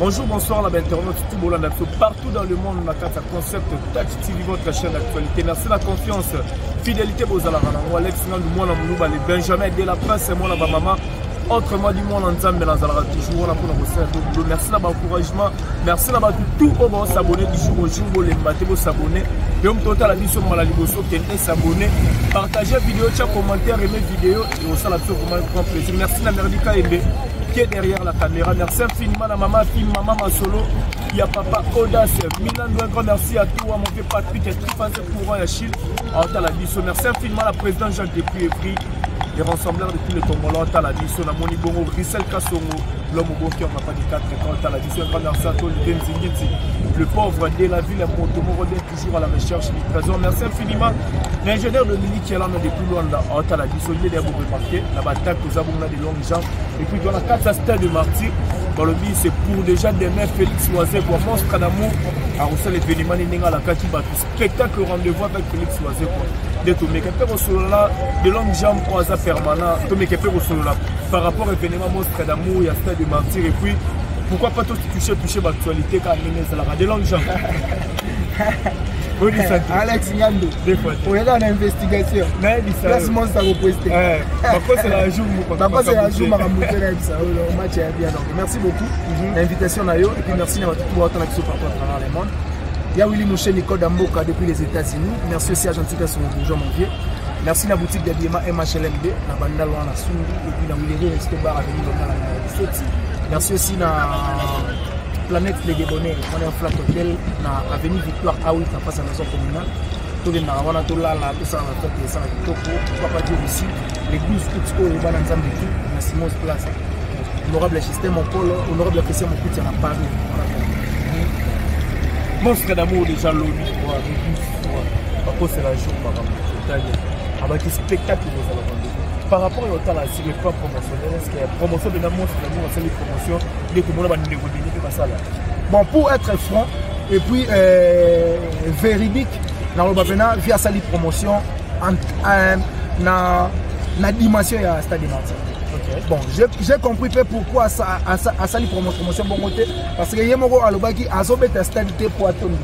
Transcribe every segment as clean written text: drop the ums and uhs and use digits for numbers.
Bonjour, bonsoir, la internaute, partout dans le monde, on a un concept Touch TV, votre chaîne d'actualité. Merci de la confiance, fidélité, Alex Benjamin de la presse, et moi, la maman. Autrement dit, moi, on toujours merci de l'encouragement, merci de tout pour s'abonner du jour au jour, pour les mater, pour s'abonner. Et on total la vie sur la liboso, qui est s'abonner, partager la vidéo, commentaire, aimer la vidéo, et on s'en a fait vraiment un grand plaisir. Merci à Merdika Aimé qui est derrière la caméra. Merci infiniment à maman, fille, maman, ma solo. Il y a papa Audace, Milan, un grand merci à toi, mon père Patrick, et tout le courant, Yachil, à la vie. Merci infiniment à la présidente Jean depuis Evry. Les rassembleurs de tous les Congolais, à la vie, on a Moni Bongo, Rissel Kassongo, l'homme au bon cœur n'a pas dit 4 ans, à la vie, un grand merci à toi, le pauvre de la ville, toujours à la recherche du trésor. Merci infiniment. L'ingénieur de Mini qui est là, on est plus loin là, à la vie, on est remarqué, la bataille que nous avons des longues jambes, et puis dans la 4 stade de Martyr, dans le but, c'est pour déjà demain, Félix Loisé, pour Monstre d'amour, à Roussel l'événement, à la Katiba, spectacle rendez-vous avec Félix Loisé, de tout, mais de longues jambes, permanent, par rapport à l'événement Monstre d'amour, il y a stade de Martyr, et puis pourquoi pas tous toucher l'actualité quand on a des longues jambes. Alex Ngando, on est dans l'investigation. Place Monstre à reposter. Parfois c'est la jour, c'est la jour, match est bien. Merci beaucoup l'invitation à et puis merci à tout le monde qui sont partout à travers le monde. Il y a Willy Mouché Nicole Damboka depuis les États-Unis. Merci aussi à Gentil Kasson Bonjour mon vieux. Merci à la boutique d'habillement MHLMB, la Banda Loana Sundu, et puis dans Willy Resto Bar Avenue Locale à 17. Merci aussi à Planète Les Gabonais, on est en flat hôtel, à Avenue Victoire Aoui, en face à la maison communale. Tout le monde tout là, tout ça, on a fait ça, pourquoi pas dire ici, les 12 août, au Bananzam de tout, à Simons Place. Honorable Système, mon pôle, honorable Christian Mokuti, à Paris. Monstre d'amour déjà l'ONU, par contre c'est la jour par rapport avec les spectacles par rapport au temps là, c'est le plan promotionnel, est-ce qu'il y a promotion de l'amour, c'est l'amour, c'est les promotions, dès que le monde va nous négocier ça là. Bon, pour être franc et puis véridique, dans le Babena, via sa promotion, na dimension à Stade Martyr. Bon, j'ai compris pourquoi ça a sali promotion bon côté parce que yemoko alobaki azobeta stade pour atteindre.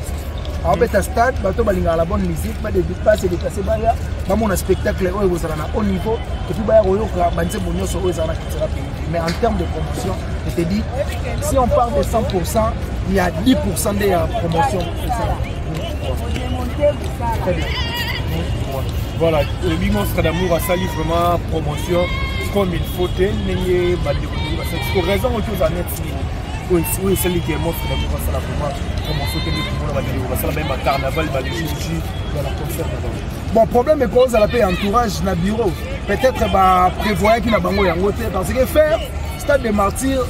Azobeta stade bato balinga la bonne musique, ba déplacer baya, ba mon spectacle oyo bozala na haut niveau et puis baya royoka banze bonyoso oyo zana kitira pays. Mais en termes de promotion, je te dis si on parle de 100%, il y a 10% de promotion. Voilà, le Monstre d'amour a sali vraiment promotion. Comme il faut tenir, pour raison autour d'un net, oui, c'est lui qui est monstre d'amour, ça la comment soutenir tout le monde, ça la même carnaval, les juges, dans la concert. Bon, problème est cause à la paix entourage dans le bureau. Peut-être prévoir qu'il y a bango et en parce que faire Stade de Martyr,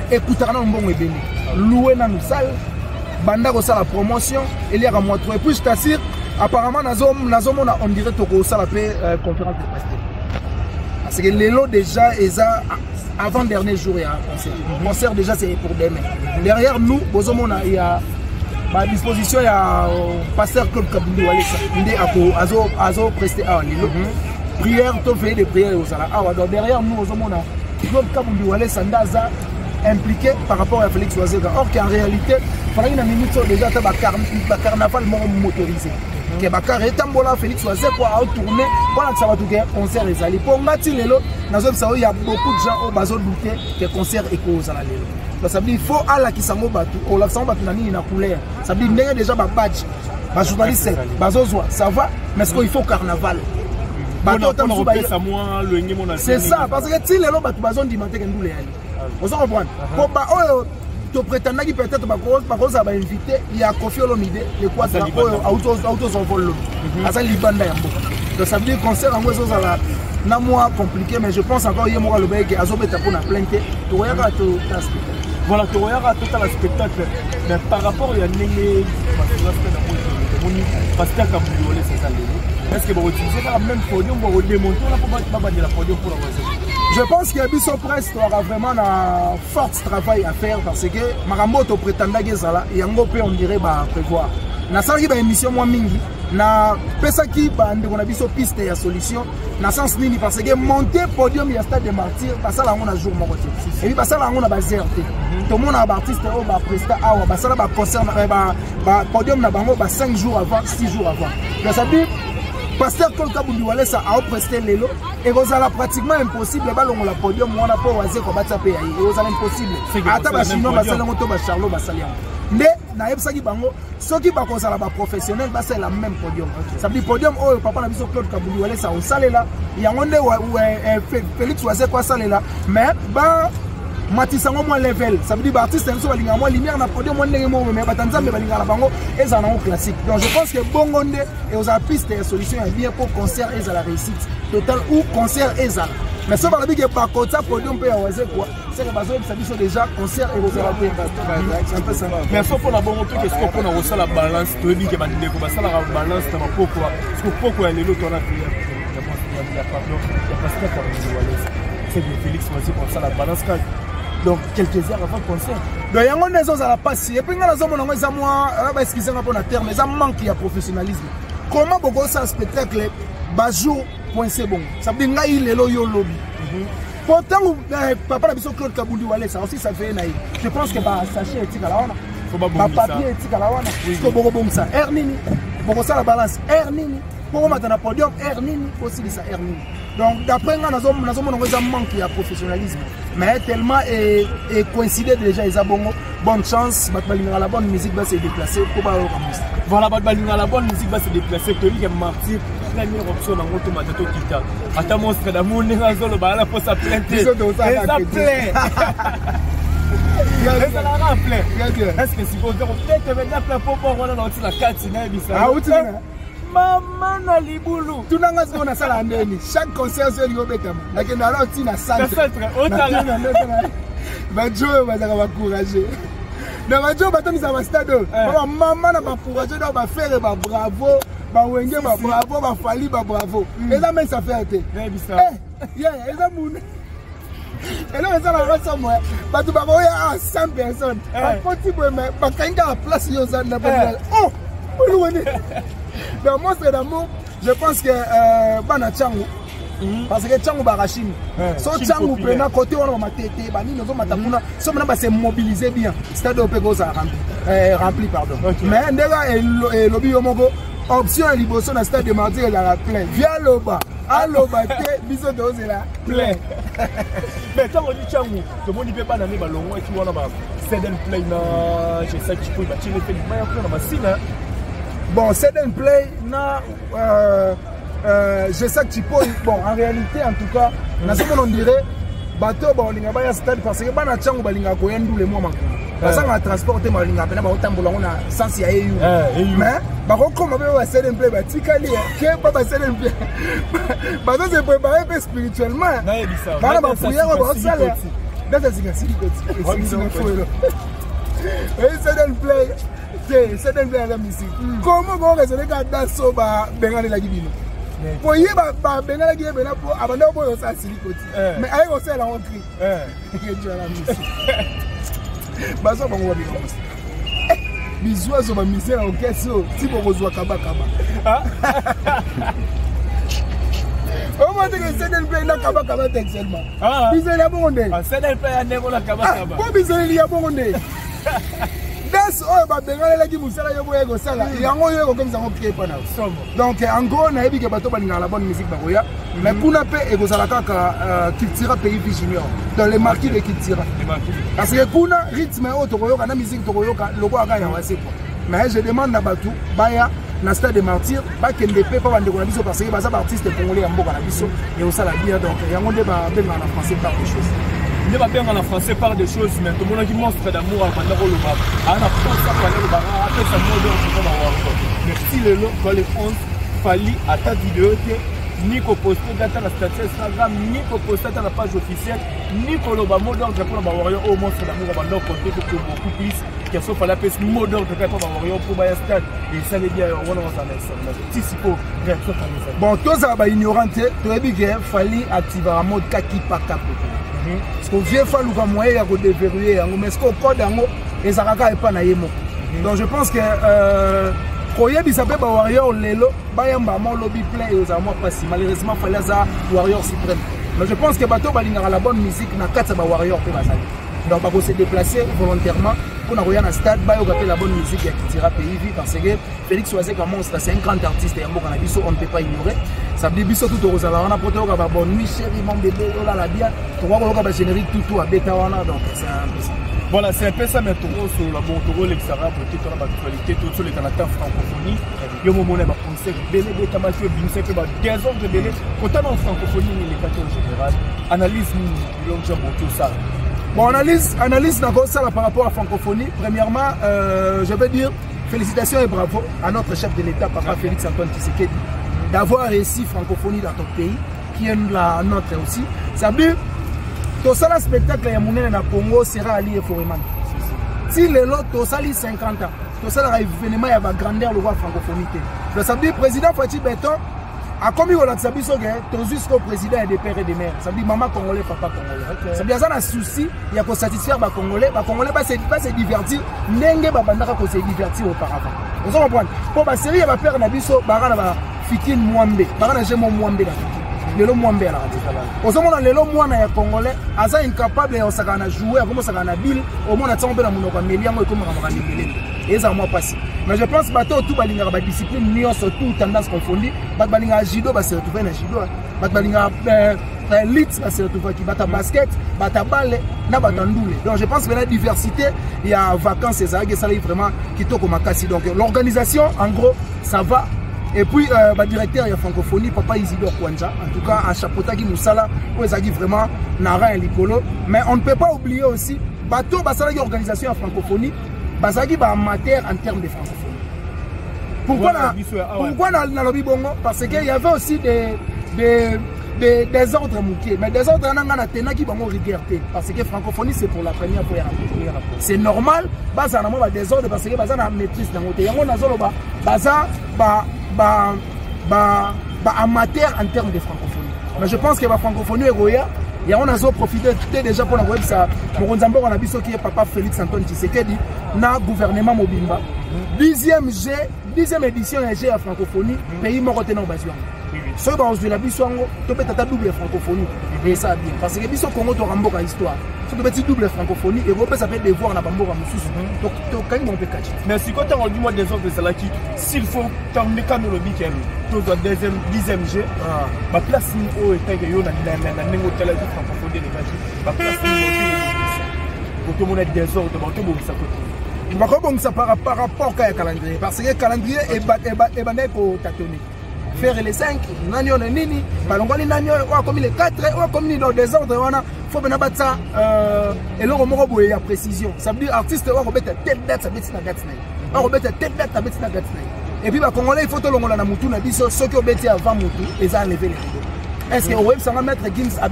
écouter un bon et béni, louer dans une salle, banda la promotion, il y a un mois et puis je t'assure, apparemment, on dirait que ça la paix conférence de presse. Parce que les lots déjà, avant dernier jour, il y a un concert. Le concert déjà c'est pour demain. Derrière nous, il y a à disposition, il y a pasteur Claude Kaboundi Walesa. Il est à prester à l'île. Prière, tout fait des prières aux Ala. Donc derrière nous, Claude Kaboundi Walesa Ndaza impliqué par rapport à Félix Loisé. Or qu'en réalité, il y a une minute déjà un carnaval motorisé. Que bakar etambola Félix Loisé pour tourner voilà que ça va tout concert les alliés pour ngati lelo na zone ça il y a beaucoup de gens au bazo douter que concert éco aux alliés donc ça veut dire il faut ala ki sango batu au la sango batu na nini na couleur ça veut dire ndenge déjà ba badge ba journaliste bazo zoa ça va mais ce qu'il faut carnaval c'est ça parce que si lelo batu bazo ndimante ke ndule ali vous comprenez pour ba tu prétends qu'il peut-être parce que invité il y a Kofi Olomide le quoi ça auto s'envole ça libanda yambo donc ça veut dire concert en moi ça là na moi compliqué mais je pense encore il y a moi le bail qui azobeta pour na plainte tu regardes tout voilà tu regardes tout le spectacle mais par rapport il y a nene parce que comme vous c'est ça est-ce que vous utilisez la même podium pour démonter là pour pas dire la podium pour la je pense que Bissot Presse aura vraiment un fort travail à faire parce que Maramoto prétendait que ça là et en gros on dirait prévoir. Na ça qui va émission moi mingi na pesaki bande on a biso piste ya solution na sens nini parce que monter podium ya Stade des Martyrs basala on a jour moko te et puis basala on a bazerte tout monde a artiste au ba presta awa basala ba concert ba podium na bango ba 5 jours avant 6 jours avant donc ça dit Pasteur Paul Kabundi Walesa a presté lelo et rozala pratiquement impossible balongo la podium on a pas oisé ko batsa pe et rozala impossible ata ba chino basala moto ba Charlot basala mais na yebsaki bango soki ba kozala ba professionnel ba c'est la même podium ça veut dire podium oh papa na biso Claude Kabundi Walesa on salela yango nde Félix Oisé quoi salela mais ba Matisango moi level ça veut dire artiste nso balinga moi lumière na podium moi ndenge mo mais batanzambe balinga la bango eza na classique donc je pense que bongonde et aux pistes et solution est bien pour concert et à la réussite totale ou concert et à mais ça va dire que par contre podium peut avoir quoi c'est que bazo ça dit déjà concert et aux c'est un peu ça mais faut pour la bonne truc est-ce qu'on a aussi la balance to dit que bandé ko ça la balance ta pourquoi parce que pourquoi les autres on a fait il y a pas ça pour c'est Félix aussi pour ça la balance donc quelques heures avant le concert. Donc il y a une raison à la passe. Et puis il y a une raison moi, excusez-moi pour la terme, mais ça manque de professionnalisme. Comment beaucoup ça spectacle bajo point c'est bon. Ça veut dire qu'il est là yo lobby. Pourtant papa la biso Claude Kabundi Walesa aussi ça fait naïf. Je pense que bah sachet éthique à la wana. Faut pas bon papier éthique à la wana. Parce que beaucoup bon ça. Ernini. Beaucoup ça la balance Ernini. Pour mettre na podium Ernini aussi ça Ernini. Donc d'après moi, nous avons un manque de professionnalisme. Mais tellement et coïncider déjà, ils ont bonne chance, la bonne musique va se déplacer. Voilà, la bonne musique va se déplacer. Tu es martyr, la meilleure option dans votre matin qui t'a. Attends, monstre d'amour, n'est pas le bal, la poste à plaindre. Ça plaît. Est-ce que si vous peut-être maintenant plein pour voir la carte, ah oui, Maman na libulu. Tout le monde a ça chaque concert c'est lui obétama. La kenda là aussi na centre. Bajo va encourager. Na bajo batami za stade. Maman na ba encourager na ba faire ba bravo, ba wenge ba bravo, ba fali ba bravo. Et là même ça fait été. Eh, yeah, et ça moun. Et là ça la race moi. Ba tu ba ya 100 personnes. Ba poti mais ba kanga la place yo za na ba. Oh, dans Monstre d'amour, je pense que Bana Tchangou, parce que Tchangou Barachim, so Tchangou prena côté on va tété, bani nous on matapuna, so maintenant se mobiliser bien. Stade au Pego ça rempli pardon. Mais ndega et lobby yomogo option liboso na Stade de Martyrs la plein. Via loba, aloba té biso dose là plein. Mais tant on dit Tchangou, tout le monde peut pas donner ballon et tu vois là bas. C'est d'un play na, je sais que tu peux battre les faits, mais après on va machine. Bon, c'est un play, je sais que tu peux, bon, en réalité, en tout cas, on dirait, bateau, bon, on a stade parce que bana tchangu balinga ko yendu le mois parce que on a transporté balinga pena ba otambola on a sens ya eu mais ba ko comme ba c'est un play ba tikali ke ba c'est un play ba ça se préparer peu spirituellement bana ba prière ba sala dans ça c'est c'est un play. C'est un peu la musique. Comment on résout les gars dans ce bas, Bengal la Gibino? Pour y avoir Bengal la Gibino pour abandonner au ça silicoti. Mais avec aussi la rentrée. Tu as la musique. Bah ça va voir bien. Bisous sur ma misère en question. Si vous rejoignez Kaba Kaba. Au moins que c'est un peu la Kaba Kaba textuellement. Bisous la bonne. C'est un peu un négo la Kaba Kaba. Pour bisous la bonne. Oh, bah, Bengal qui moussa la yobo sala. Il y a un yobo comme ça on crée pas là. Donc en gros, on a dit que bateau balinga la bonne musique baroya. Mais pour la paix et gozala kaka Kiltira pays junior dans les marquis de Kiltira. Parce que kuna rythme au tokoyoka na musique tokoyoka logo aga ya wase quoi. Mais je demande na batu baya na Stade des Martyrs ba kende pe pa bande ko na biso parce que baza artiste congolais ya mboka na biso et au sala bien donc yango nde ba benga na français par des choses. Il ne va pas en français par des choses, mais tout le monde qui monstre d'amour à Mandaro le Bab. À la France, ça parlait le baran, après ça mot d'ordre, je vais avoir encore. Merci le lot, dans les 11, Fali, à ta vidéo, ni qu'au poster dans la statue Instagram, ni qu'au poster dans la page officielle, ni qu'au loba mot d'ordre, pour avoir au monstre d'amour à Mandaro, côté que beaucoup plus, qui a sauf à la peste mot d'ordre, pour avoir pour Bayastad, et ça veut dire, on va en petit sipo, bon, tous ça va ignoranter, tu as dit qu'il fallait activer un mode kaki paka. Parce que vieux fallu comme moyen à déverrouiller mais ce qu'on code en haut et ça raca est pas naïmo. Donc je pense que koyebisa pe ba warrior lelo bayamba mo lobby play aux amours passé malheureusement fallait ça warrior suprême mais je pense que bato balingara la bonne musique na kata ba warrior pe bazali donc ba se déplacer volontairement pour na na stade ba yo la bonne musique qui tira pays parce que Félix Oisek comme monstre c'est un grand artiste et on a biso on ne peut pas ignorer ça veut dire biso tout au on a porté ba bonne nuit chérie mon bébé oh là la bien to wa ko ba générique tout à beta wana donc c'est un peu ça. Voilà, c'est un peu ça, mais Toro, sur la bonne Toro, l'extérieur, pour tout dans l'actualité, tout sur les Canadiens francophonie. Il y a un moment où on a pensé que Bélé, Tamatio, Binsé, que des ans de Bélé, quand on est en francophonie, les quartiers en général, analyse nous, l'homme jambe tout ça. Bon, analyse d'abord ça par rapport à la francophonie. Premièrement, je veux dire félicitations et bravo à notre chef de l'État, Papa Félix Antoine Tshisekedi, d'avoir réussi francophonie dans ton pays, qui est la nôtre aussi. Ça veut dire tout ça, le spectacle à Mounene na Congo sera allié Foreman. Si les lots, tout ça, 50 ans, tout ça, l'événement, il y a une grandeur de la francophonie. Ça veut dire le président Fatih Béton a commis au Laxabiso, jusqu'au président et des pères et des mères. Ça veut dire maman congolais, papa congolais. Ça veut dire qu'il y a un souci, il y a qu'on satisfaire les Congolais. Les Congolais va se divertir, n'engue pas qu'on se divertir auparavant. Vous comprenez? Pour la série, il y a un père Nabiso, Barana Fikin Mwambe, Barana Jemo Mwambe. Lelo Mwambe la radio. Osomona lelo mwana ya congolais aza incapable ya osakana jouer comme osakana bill au monde atsombe na munoko melia mo comme ramaka mbelele. Eza moi passé. Mais je pense bato tout balinga ba discipline nyonso tout tendance confondue, bat balinga judo ba se retrouver na judo, bat balinga lit ba se retrouver qui bata basket, bata balle na bata ndule. Donc je pense que la diversité il y a vacances et ça vraiment kitoko makasi. Donc l'organisation en gros ça va. Et puis, le directeur de la francophonie, Papa Isidore Kwanja, en tout cas, à Chapotaki Moussala, où ils vraiment Nara et Licolo. Mais on ne peut pas oublier aussi, bateau, basala organisation en francophonie, basagi ba amateur en termes de francophonie. Pourquoi dans le Bongo? Parce qu'il y avait aussi des ordres mouqués. Mais des ordres qui vont regarder. Parce que francophonie, c'est pour la première fois. C'est normal, basa na des ordres parce que basa na maîtrise dans côté. Yango na zolo amateur en termes de francophonie. Mais je pense que la francophonie est roya. Et on a profité déjà pour la web ça. On a vu qui est Papa Félix Antoine Tshisekedi na gouvernement Mobimba. Dixième édition de la francophonie, pays moroté dans Bazouan. Ce que vous avez vu, c'est peut-être double francophonie. Et ça bien. Parce que biso Congo, tu as une histoire. C'est peut-être double francophonie. Et vous ça peut devoir na bamboka mususu. Donc quand on peut catcher. Mais si quand on dit moi des autres de cela qui s'il faut t'emmener comme le week-end, tout dans deuxième 10e G, ma place au est que yo na négotier la francophonie dégagée. Ma place pour tout le monde est désordre, pour tout le monde ça côté. Il va comme ça par rapport au calendrier parce que le calendrier est bandé pour tâtonner. Faire les 5, Nanyo Nini, Balongoli Nanyo, ou comme les 4, ou comme les désordres, il faut bien battre et là, on a précision. Ça veut dire artiste, on va mettre telle date, ça va mettre la date. On va mettre telle date, ça va mettre la date. Et puis, Congolais, il faut que l'on a Moutou, ceux qui ont été avant Moutou, ils ont enlevé les rideaux. Est-ce que web ça va mettre Gims à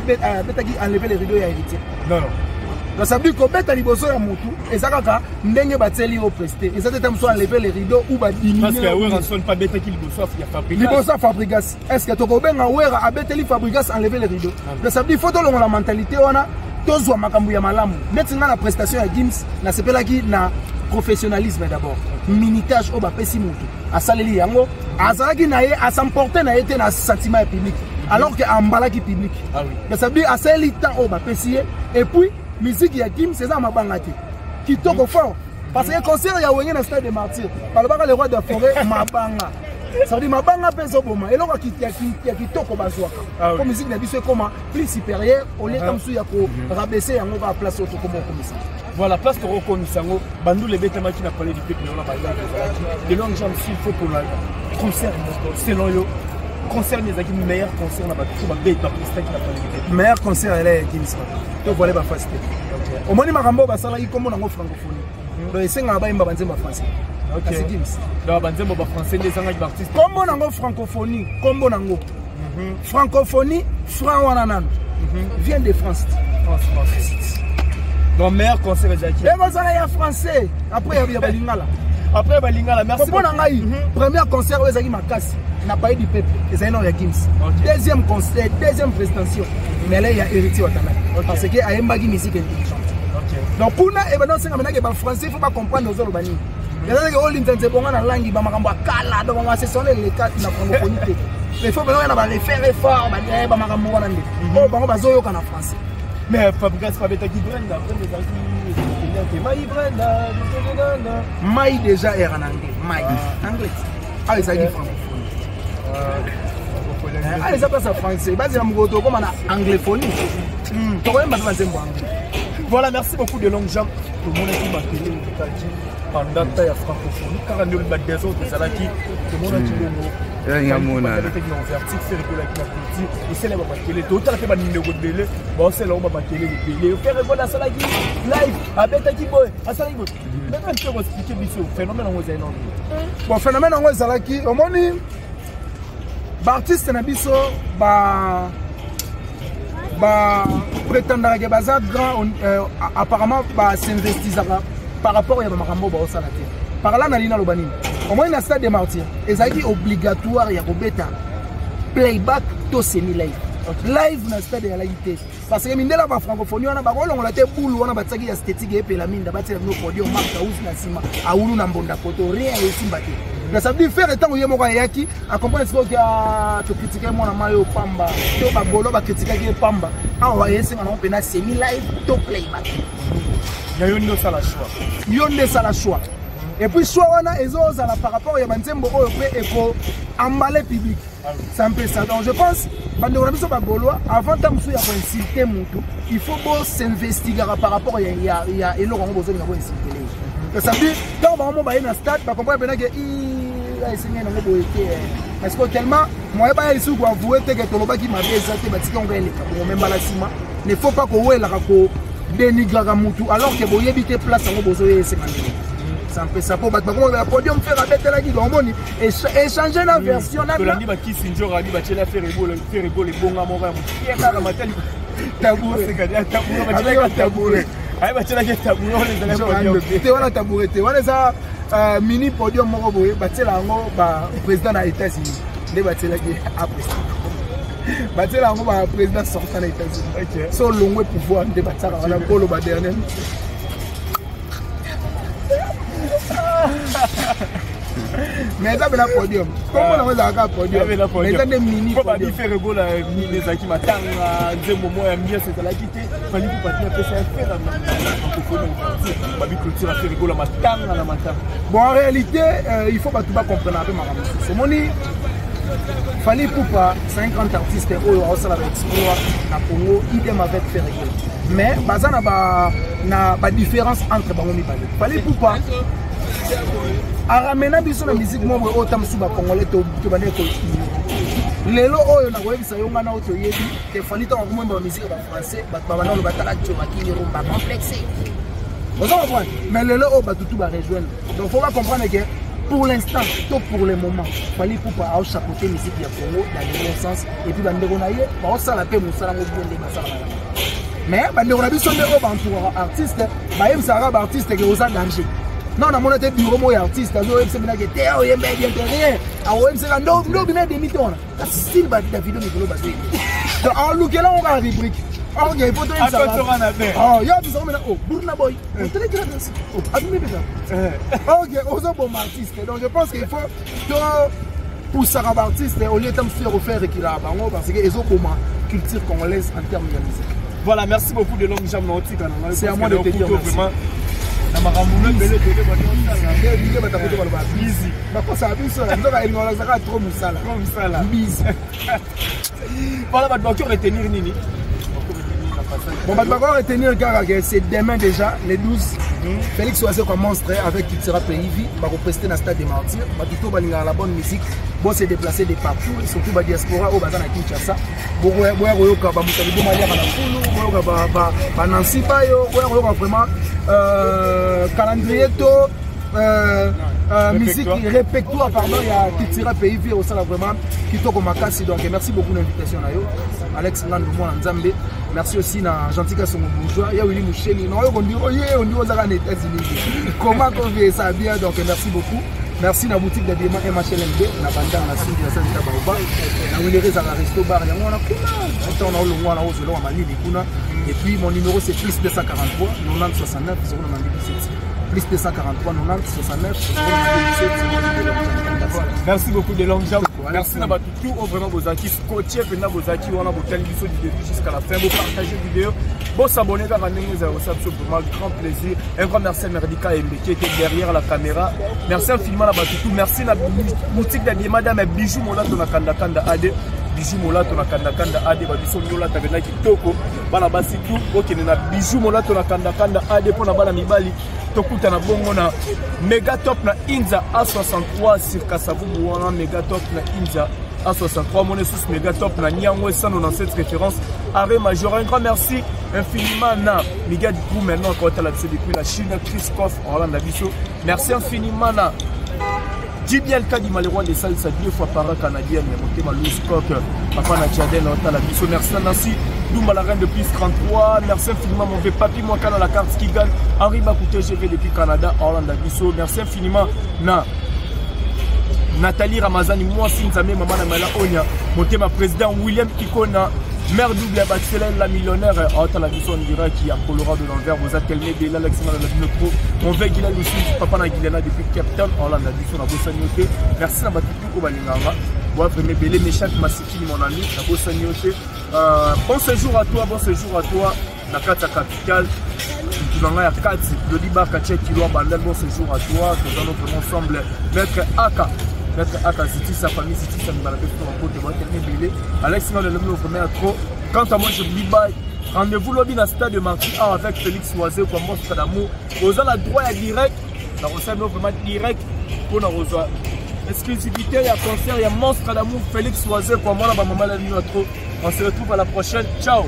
enlever les rideaux et à hériter? Non, non. Donc ça veut dire qu'on met à l'Iboso et à Moutou, et ça va n'engue bateli au presté. Et ça peut être enlever les rideaux ou diminuer. Parce que ouais, on sonne pas bête qu'il Liboso il y a Fabrigas. Liboso Fabrigas. Est-ce que tu as bien à Beteli Fabrigas enlever les rideaux? Donc ça veut dire qu'il faut que la mentalité on a tous wa makambu ya malamu. Maintenant la prestation à Gims, na sepela qui na professionnalisme d'abord. Minitage au bapesi Moutou. À saleli yango, à salaki na ye, à s'emporter na été na sentiment public. Alors que ambalaki public. Ah oui. Donc ça veut dire à saleli temps au bapesi et puis musique ya Kim c'est ça ma bangati qui toko fort parce que concert ya wengé na stade de Martyrs par le roi de la forêt mabanga ça veut dire mabanga peso boma et là qui toko bazwaka comme musique na biso comment plus supérieur au lieu comme sou ya ko rabaisser yango va place auto comme ça voilà place to reconnaissango bandu les bêtes qui n'a parlé du peuple on a parlé de longues jambes s'il faut pour le concert selon yo concert les acquis meilleur concert na ba tout ba bête ba prestat qui n'a parlé du meilleur concert elle est Gims donc voilà ba facile au moins makambo ba sala comme on en francophonie donc esenga ba imba banzemba français c'est Gims donc banzemba ba français les angaki ba artistes comme on en francophonie comme on en francophonie franc wana nan vient de France donc meilleur concert les acquis et vous allez en français après il y a balingala après balingala merci beaucoup premier concert où ezaki makasi n'a pas eu du peuple et c'est un nom de Gims deuxième concert deuxième prestation mais là il y a héritier Watanabe parce que a embagi musique intelligente donc pour na et maintenant c'est maintenant que français il faut pas comprendre nos autres bani ezalaki olinzanze bonga na langi bamakambo akala donc on se sonner les quatre na francophonie te il faut que na ba référer fort bamakambo wana nde oyo bango bazoyoka na français mais Fabrice Fabetaki Brenda Mai déjà est en anglais Mai anglais ah ils dit francophonie ah ils appellent ça français basi na mugoto comme na anglophonie to ko yamba ba zembo anglais. Voilà, merci beaucoup de longues jambes. Tout le monde est qui m'a pendant ta francophonie. Car on a des autres, ça qui tout le monde a dit le mot. Il y a mon âme. C'est rigolo qui m'a dit. Et c'est là où on va tout à fait numéro de délai. Bon, c'est là où on va le délai. Faire rigolo à ça qui live. À bête qui boy. À ça qui boy. Maintenant, je vais expliquer le phénomène en Ouzé. Bon, phénomène en Ouzé, qui au moins, l'artiste n'a biso, prétendre que baza grand apparemment s'investir par rapport à makambo ba osala te par là na lina lobani au moins na stade des martyrs ezaki obligatoire ya kobeta playback to semi live live na stade ya laïté parce que mindela ba francophonie wana ba kolongola te boule wana batsaki ya esthétique et la minda batsaki no podium marque house na sima aulu na mbonda poto rien esimba te. Ça veut dire faire étant où il y a qui accompagne ce qu'il y a te critiquer mon maillot pamba to ba bolo ba critiquer qui pamba ah on va essayer on peut na semi live to playback il y a une ça la choix yonde ça la choix et puis choix wana ezo za la par rapport ya banzembo oyo pe et pour emballer public c'est un peu ça donc je pense bande on a biso ba bolo avant tam sou ya ko insulter mutu il faut bon s'investiguer par rapport ya elo ngo bozo nga ko insulter ça veut dire quand on va na stade ba comprendre bien que parce que tellement moi je suis avoué que tu m'avais exalté ne faut pas que dénigrer alors que vous avez place ça me fait ça pour le podium faire avec la guide échanger la version mini podium moko boye batela ngo ba président na États-Unis nde batela ki après batela ngo ba président sortant na États-Unis so longwe pouvoir nde batala wana polo ba dernier mais ça la podium comment on va la podium mais ça des mini faut pas dire faire rigolo les aki matanga nzembo moya mia c'est la quitté fallait pour partir après ça faire dans bon en réalité il faut pas tout pas comprendre un peu ma c'est mon fallait pour pas 50 artistes au ça avec exploit na Congo idem avec faire rigolo mais bazana ba différence entre bango mi fallait pour pas a ramener biso na musique mo autant suba congolais to bane ko lelo oyo na koyebisa yo ngana oto yebi te fali to ko mwemba musique ba français ba bana lo batala tcho makini rumba complexé vous comprenez mais lelo o ba tutu ba rejoindre donc faut pas comprendre que pour l'instant tout pour le moment fallait pour pas au chapeauter musique ya Congo dans le bon sens et puis bande ko na ye ba ça la paix musala ngo bonde ba ça mais bande ko na biso ndeko ba entour artiste ba yem sara ba artiste que osa danger. Non, on a des bureaux artistes, on a des bureaux rien. On a des demi-temps. C'est style de vidéo de en look là, on a une rubrique. Ok, il faut donner ça. Oh, il y a des hommes là. Oh, Burna Boy. Ok, on a bon artiste. Donc je pense qu'il faut pour ça artiste au lieu de se refaire qu'il a parce que ils ont comme culture congolaise en termes de musique. Voilà, merci beaucoup de longues jambes. C'est à moi de te dire vraiment. Voilà, tu retenir Nini. Bon, bah, retenir c'est demain déjà, les 12. Félix Oiseau comme monstre avec Kitira PIV, va représenter dans le stade des martyrs. Va tout avoir la bonne musique. Bon, se déplacer de partout, surtout la diaspora au Bazan à Kinshasa. Bon, Nancy Payo, vraiment calendrier musique répertoire pardon, il y a Kitira PIV au salon vraiment Kitoko Makasi. Donc merci beaucoup de l'invitation Alex Ngandu Mwana Nzambe. Merci aussi à Gentika Songo Bourgeois. Il y a Willy Moucheni. On dit aux États-Unis. Comment on fait ça bien? Donc merci beaucoup. Merci à la boutique d'habillement MHLMB. On a bandé à la suite de la salle de Tabaouba. On a eu les resto bar. On a eu le mois à Mali. Et puis mon numéro c'est plus 243 90 69 097. plus 243 90 69. Merci beaucoup de longues jambes. Merci à tout vraiment vos acquis scotché pendant vos acquis on a vos télévisions du début jusqu'à la fin. Vous partagez la vidéo, vous s'abonnez à la chaîne, c'est vraiment grand plaisir. Un grand merci à Merdika MB qui était derrière la caméra. Merci infiniment à tout. Merci à la boutique d'habillement madame bijoux mola to na kanda kanda ade. Bijoux mola to na kanda kanda ade ba biso nyola ta bena kitoko. Bala basi tout OK na bijoux mola to na kanda kanda ade pour na bala mibali. Tokuta na bongo na Megatop na Inza A63 sur Kasavu Bouana Megatop na Inza A63 mon sous Megatop na Nyangwe 197 référence arrêt major. Un grand merci infiniment na Miguel Pou maintenant quand elle a fait depuis la Chine Christophe Orlando Bisso. Merci infiniment na Dibiel Kadi malheureux des salles ça 2 fois par an canadienne monté ma loose coq papa na Tchadel on la Bisso. Merci Nancy Doumba la reine de plus 33. Merci infiniment mon vieux papy moi quand la carte qui gagne Henri Bakouté GV depuis Canada Orlando Bisso. Merci infiniment na Nathalie Ramazani moi Sinzame maman na Mala Onya monté ma président William Kikona maire double à Baxelel la millionnaire Orta la Bisso on dirait qui a Colorado dans le verre vous êtes calmé de l'Alexandre de la Pro mon vieux Guilherme aussi papa na Guilherme depuis Captain Orlando Bisso na Bossagnoté. Merci na batutu ko balinganga moi vraiment belé méchant Masiki mon ami na Bossagnoté. Bon séjour à toi na Kata capitale Tulanga ya Kati Dodiba Kache Kilo Bandel. Bon séjour à toi nous allons vraiment ensemble Maître Aka City sa famille City ça me balade sur un côté moi tellement belé Alex non le nom vraiment trop. Quant à moi je dis bye. Rendez-vous lobby dans stade de Marty avec Félix Oisé comme monstre d'amour aux la droit à direct na recette vraiment direct pour na rejoindre exclusivité il y a concert il y a monstre d'amour Félix Oisé comme moi là maman la nuit trop. On se retrouve à la prochaine. Ciao.